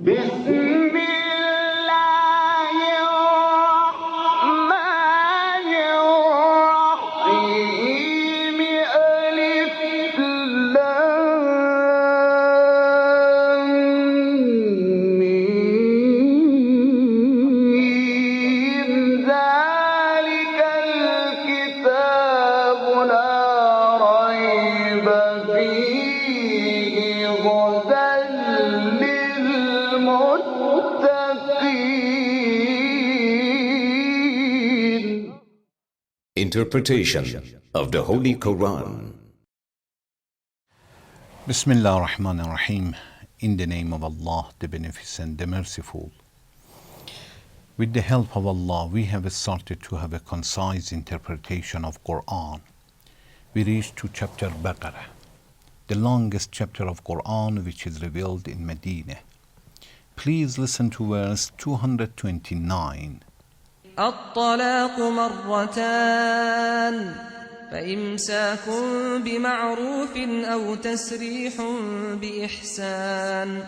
بسم الله الرحمن الرحيم ألف لام ميم ذلك الكتاب لا ريب فيه هدى للمتقين. Interpretation of the Holy Quran. Bismillah ar-Rahman ar-Rahim. In the name of Allah, the Beneficent, the Merciful. With the help of Allah, we have started to have a concise interpretation of Quran. We reached to chapter Baqara, the longest chapter of Quran which is revealed in Medina. Please listen to verse 229. الطلاق مرتان فإمساك بمعروف أو تسريح بإحسان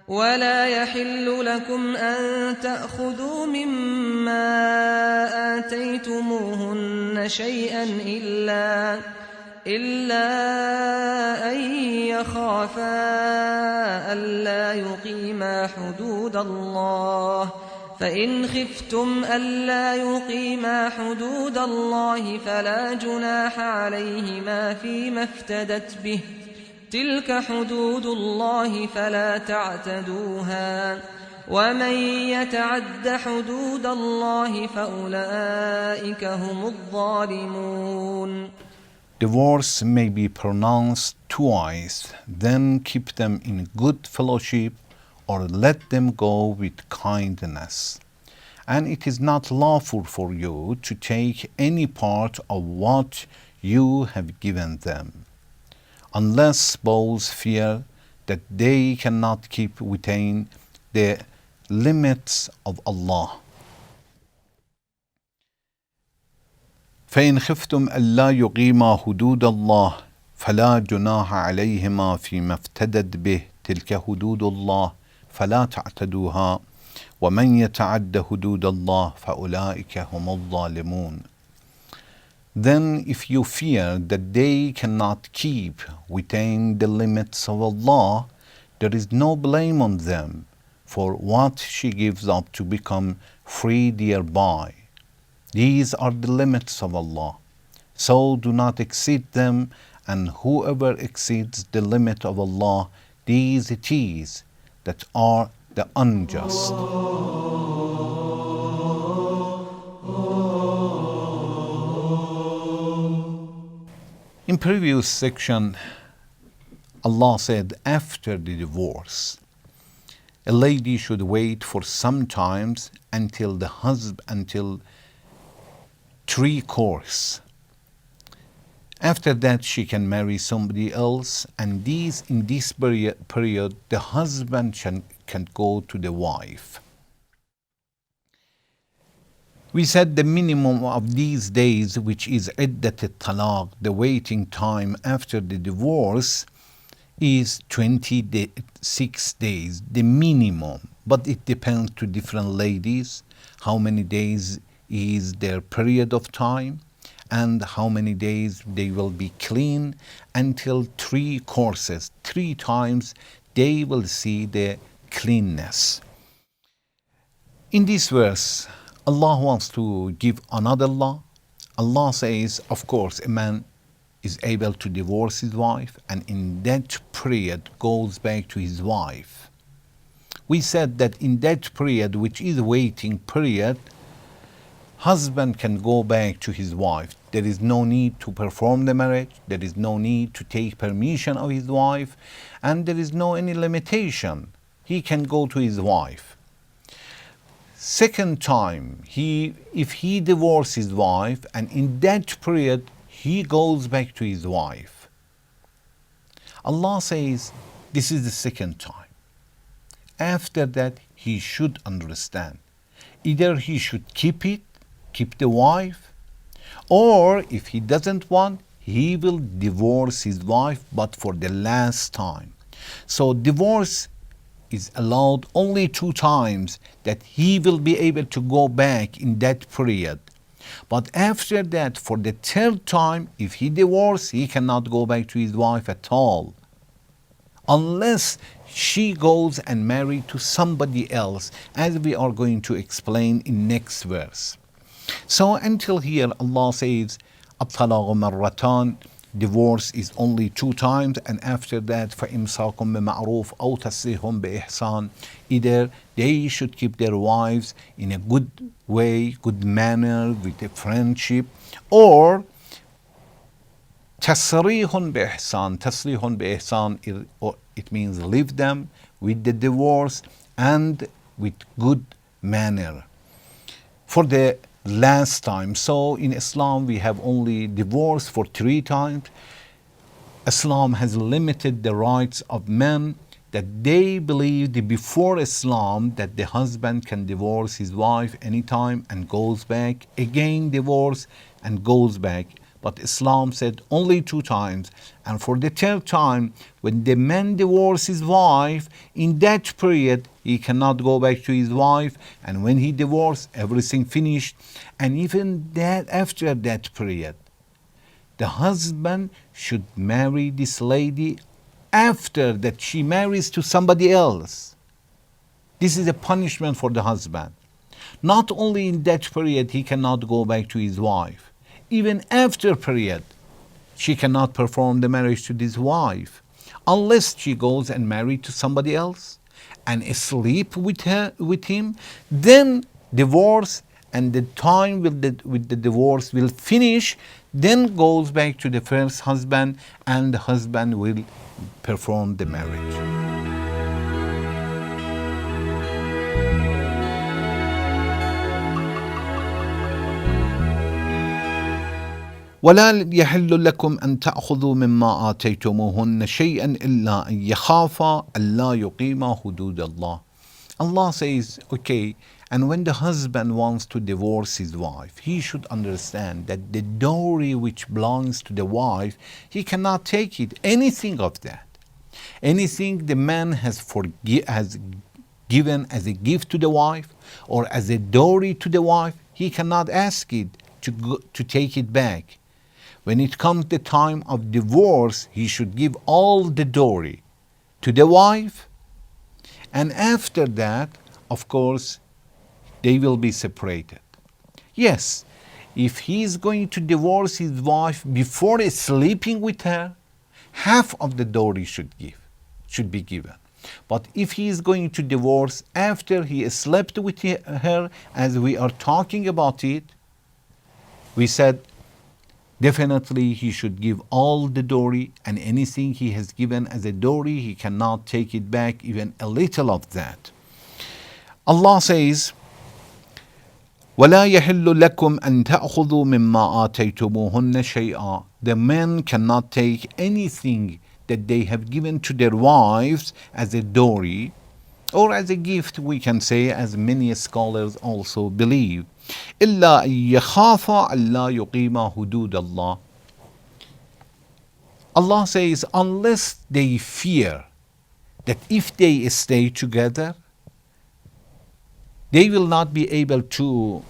ولا يحل لكم أن تأخذوا مما آتيتموهن شيئا إلا أن يخافا ألا يقيما حدود الله فإن خفتم ألا يقيما حدود الله فلا جناح عليهما فيما افتدت به تلك حدود الله فلا تعتدوها ومن يتعد حدود الله فأولئك هم الظالمون. Divorce may be pronounced twice, then keep them in good fellowship or let them go with kindness. And it is not lawful for you to take any part of what you have given them, unless both fear that they cannot keep within the limits of Allah. فإن خفتم ألا يقيما حدود الله فلا جناح عليهما فيما افتدت به تلك حدود الله فلا تعتدوها ومن يتعد حدود الله فأولئك هم الظالمون. Then if you fear that they cannot keep within the limits of Allah, there is no blame on them for what she gives up to become free thereby. These are the limits of Allah, so do not exceed them, and whoever exceeds the limit of Allah, these it is that are the unjust. In previous section, Allah said after the divorce, a lady should wait for some times until 3 course. After that, she can marry somebody else, and in this period, the husband can go to the wife. We said the minimum of these days, which is iddat al-talaq, the waiting time after the divorce, is 26 days, the minimum. But it depends to different ladies, how many days is their period of time, and how many days they will be clean until 3 courses. 3 times they will see the cleanness. In this verse, Allah wants to give another law. Allah says, of course, a man is able to divorce his wife and in that period goes back to his wife. We said that in that period, which is waiting period, husband can go back to his wife. There is no need to perform the marriage. There is no need to take permission of his wife. And there is no any limitation. He can go to his wife. Second time, if he divorces his wife and in that period he goes back to his wife, Allah says this is the second time. After that, he should understand. Either he should keep the wife, or if he doesn't want, he will divorce his wife, but for the last time. So divorce is allowed only 2 times that he will be able to go back in that period. But after that, for the third time, if he divorces, he cannot go back to his wife at all, unless she goes and marries to somebody else, as we are going to explain in next verse. So until here, Allah says, الطلاق مرتان, divorce is only 2 times, and after that, فإمساك بمعروف أو تسريح بإحسان, either they should keep their wives in a good way, good manner, with a friendship, or تسريح بإحسان. تسريح بإحسان, it means leave them with the divorce and with good manner. For the last time. So in Islam we have only divorce for 3 times. Islam has limited the rights of men, that they believed before Islam that the husband can divorce his wife anytime and goes back, again divorce and goes back. But Islam said only 2 times. And for the third time, when the man divorces his wife, in that period, he cannot go back to his wife. And when he divorced, everything finished. And even that, after that period, the husband should marry this lady after that she marries to somebody else. This is a punishment for the husband. Not only in that period he cannot go back to his wife, even after period, she cannot perform the marriage to this wife unless she goes and married to somebody else and sleep with him. Then divorce, and the time with the divorce will finish. Then goes back to the first husband, and the husband will perform the marriage. ولا يحل لكم أن تأخذوا مما آتيتموهن شيئا إلا أن يخافا ألا يقيما حدود الله. Allah says, okay, and when the husband wants to divorce his wife, he should understand that the dowry which belongs to the wife, he cannot take it, anything of that. Anything the man has given as a gift to the wife or as a dowry to the wife, he cannot ask it to take it back. When it comes the time of divorce, he should give all the dowry to the wife, and after that, of course, they will be separated. Yes, if he is going to divorce his wife before sleeping with her, half of the dowry should be given. But if he is going to divorce after he slept with her, as we are talking about it, we said definitely he should give all the dowry, and anything he has given as a dowry, he cannot take it back, even a little of that. Allah says, وَلَا يَحِلُّ لَكُمْ أَن تَأْخُذُوا مِمَّا آتَيْتُمُوهُنَّ شَيْئًا. The men cannot take anything that they have given to their wives as a dowry or as a gift, we can say, as many scholars also believe. إِلَّا أَن يَخَافَا أَلَّا يُقِيمَا حُدُودَ اللَّهِ. Allah says, unless they fear that if they stay together, they will not be able to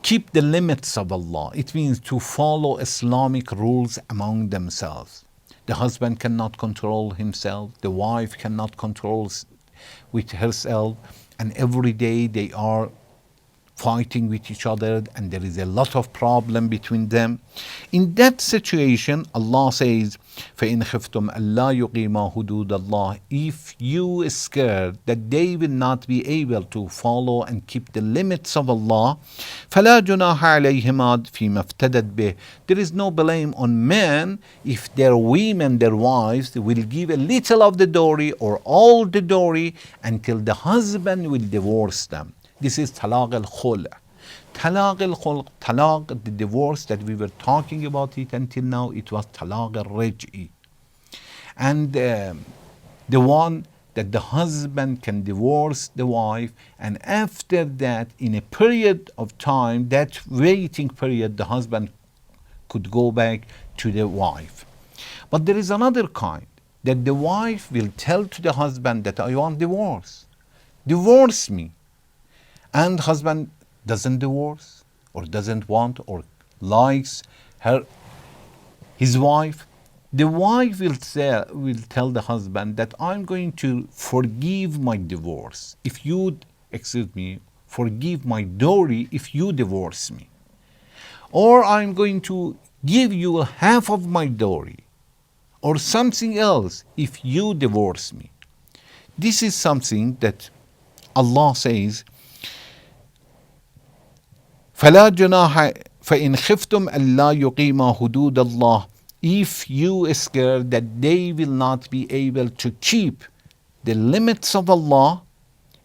keep the limits of Allah. It means to follow Islamic rules among themselves. The husband cannot control himself, the wife cannot control with herself, and every day they are fighting with each other, and there is a lot of problem between them. In that situation, Allah says, فَإِنْ خِفْتُمْ أَلَّا يُقِيمَا حُدُودَ اللَّهِ. If you are scared that they will not be able to follow and keep the limits of Allah, فَلَا جُنَاحَ عَلَيْهِمَا فِيمَا افْتَدَتْ بِهِ. There is no blame on men if their women, their wives, will give a little of the dowry or all the dowry until the husband will divorce them. This is talaq al-khul'. Talaq al-khul', talaq, the divorce that we were talking about it until now, it was talaq al-raj'i. And the one that the husband can divorce the wife, and after that, in a period of time, that waiting period, the husband could go back to the wife. But there is another kind. that the wife will tell to the husband that I want divorce. Divorce me. And husband doesn't divorce or doesn't want or likes his wife. The wife will tell the husband that I'm going to forgive my divorce if you, forgive my dowry if you divorce me. Or I'm going to give you half of my dowry or something else if you divorce me. This is something that Allah says, فَلَا جُنَاحَ فَإِنْ خِفْتُمْ أَلَّا يُقِيمَا حُدُودَ اللَّهِ. If you are scared that they will not be able to keep the limits of Allah,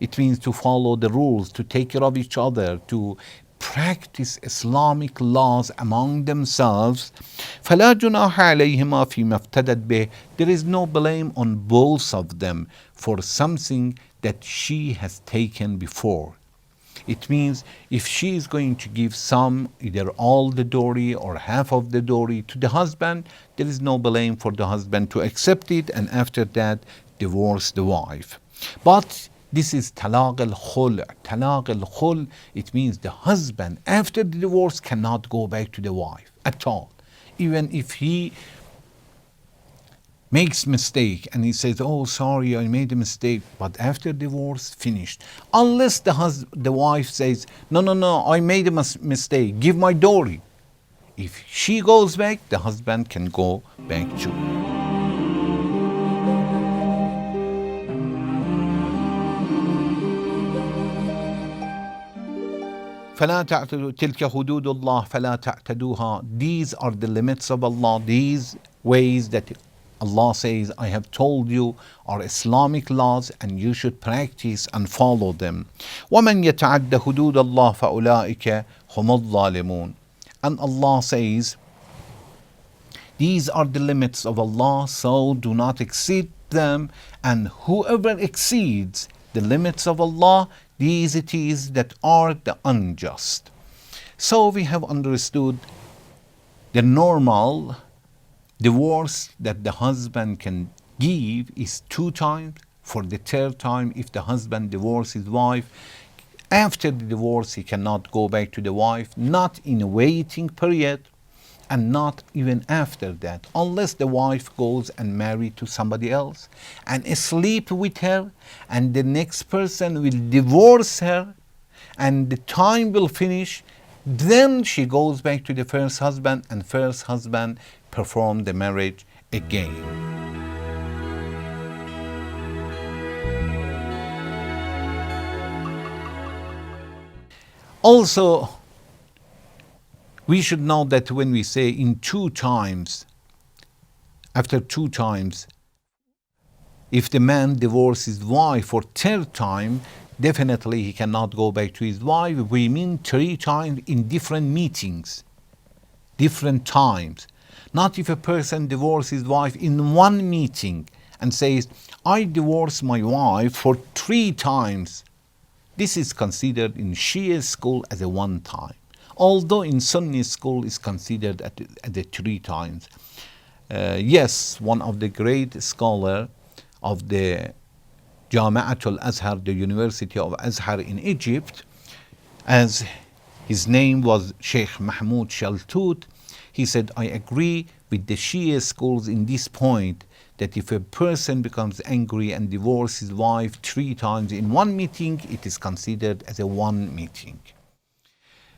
it means to follow the rules, to take care of each other, to practice Islamic laws among themselves. فَلَا جُنَاحَ عَلَيْهِمَا فِيمَا افْتَدَتْ بِهِ. There is no blame on both of them for something that she has taken before. It means if she is going to give some, either all the dowry or half of the dowry to the husband, there is no blame for the husband to accept it and after that divorce the wife. But this is talaq al-khul. Talaq al-khul, it means the husband after the divorce cannot go back to the wife at all. Even if he makes mistake and he says, oh sorry, I made a mistake, but after divorce, finished. Unless the wife says, no, I made a mistake, give my dowry. If she goes back, the husband can go back too. فَلَا تَعْتَدُوا تِلْكَ حُدُودُ اللَّهِ فَلَا تَعْتَدُوهَا. These are the limits of Allah. These ways that Allah says, I have told you, are Islamic laws and you should practice and follow them. وَمَنْ يَتَعَدَّ حُدُودَ اللَّهِ فَأُولَٰئِكَ هُمُ الظَّالِمُونَ. And Allah says, these are the limits of Allah, so do not exceed them, and whoever exceeds the limits of Allah, these it is that are the unjust. So we have understood the normal divorce that the husband can give is 2 times. For the 3rd time, if the husband divorces his wife, after the divorce he cannot go back to the wife, not in a waiting period, and not even after that, unless the wife goes and marry to somebody else and sleep with her, and the next person will divorce her and the time will finish, then she goes back to the first husband and first husband perform the marriage again. Also, we should know that when we say in 2 times, after 2 times, if the man divorces his wife for 3rd time, definitely he cannot go back to his wife. We mean 3 times in different meetings, different times. Not if a person divorces his wife in 1 meeting and says, I divorced my wife for 3 times. This is considered in Shia school as a 1 time. Although in Sunni school is considered at the 3 times. Yes, one of the great scholars of the Jami'atul Azhar, the University of Azhar in Egypt, as his name was Sheikh Mahmoud Shaltut, he said, I agree with the Shia schools in this point, that if a person becomes angry and divorces his wife 3 times in 1 meeting, it is considered as a 1 meeting.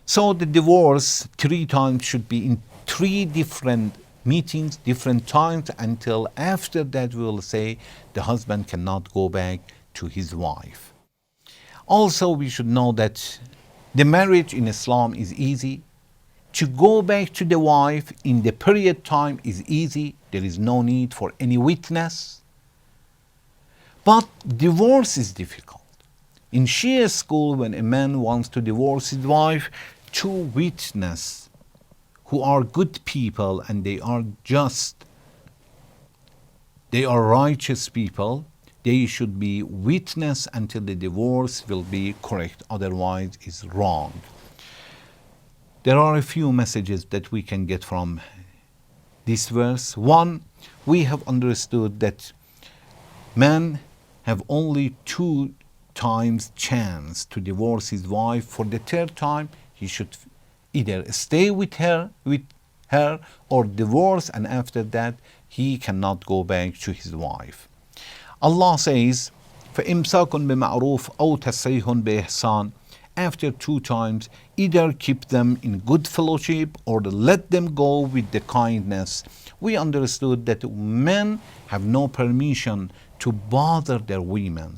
So the divorce 3 times should be in 3 different meetings, different times, until after that we will say the husband cannot go back to his wife. Also, we should know that the marriage in Islam is easy. To go back to the wife in the period time is easy. There is no need for any witness. But divorce is difficult. In Shia school, when a man wants to divorce his wife, 2 witnesses who are good people and they are just, they are righteous people, they should be witness until the divorce will be correct, otherwise it's wrong. There are a few messages that we can get from this verse? One, we have understood that man have only 2 times chance to divorce his wife. For the third time, he should either stay with her or divorce, and after that he cannot go back to his wife. Allah says, فَإِمْسَاكٌ بِمَعْرُوفٍ أَوْ تَسْرِيحٌ بِإِحْسَانٍ. After 2 times, either keep them in good fellowship or let them go with the kindness. We understood that men have no permission to bother their women,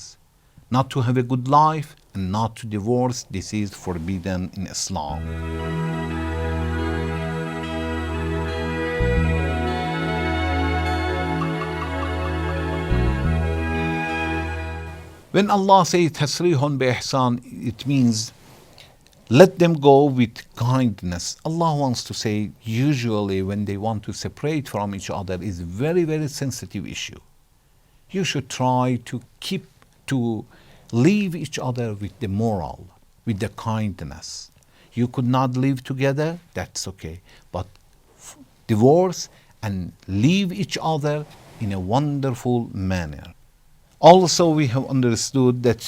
not to have a good life and not to divorce. This is forbidden in Islam. When Allah says tasrihun bi ihsan, it means let them go with kindness. Allah wants to say usually when they want to separate from each other is very, very sensitive issue. You should try to leave each other with the moral, with the kindness. You could not live together, that's okay. But divorce and leave each other in a wonderful manner. Also, we have understood that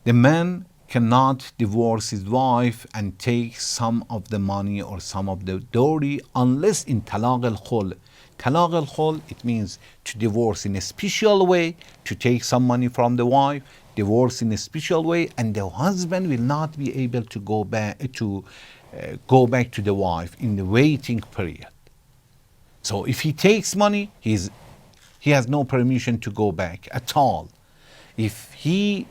the man cannot divorce his wife and take some of the money or some of the dowry unless in talaq al-khul. Talaq al-khul, it means to divorce in a special way, to take some money from the wife, divorce in a special way, and the husband will not be able to go back to the wife in the waiting period. So if he takes money, he has no permission to go back at all. If he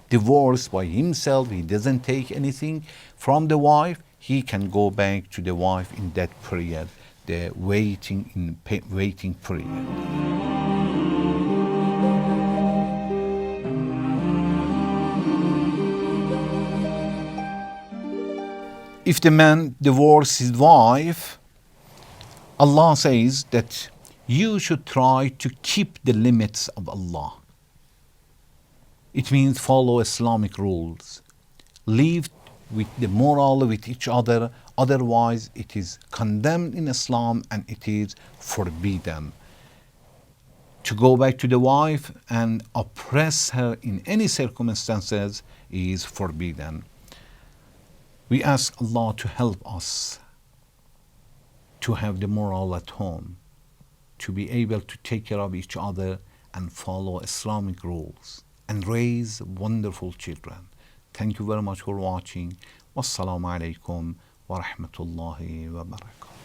divorced by himself, he doesn't take anything from the wife, he can go back to the wife in that period, the waiting period. If the man divorces his wife, Allah says that you should try to keep the limits of Allah. It means follow Islamic rules. Live with the moral with each other. Otherwise, it is condemned in Islam and it is forbidden. To go back to the wife and oppress her in any circumstances is forbidden. We ask Allah to help us to have the moral at home, to be able to take care of each other and follow Islamic rules and raise wonderful children. Thank you very much for watching. Wassalamu alaikum wa rahmatullahi wa barakatuh.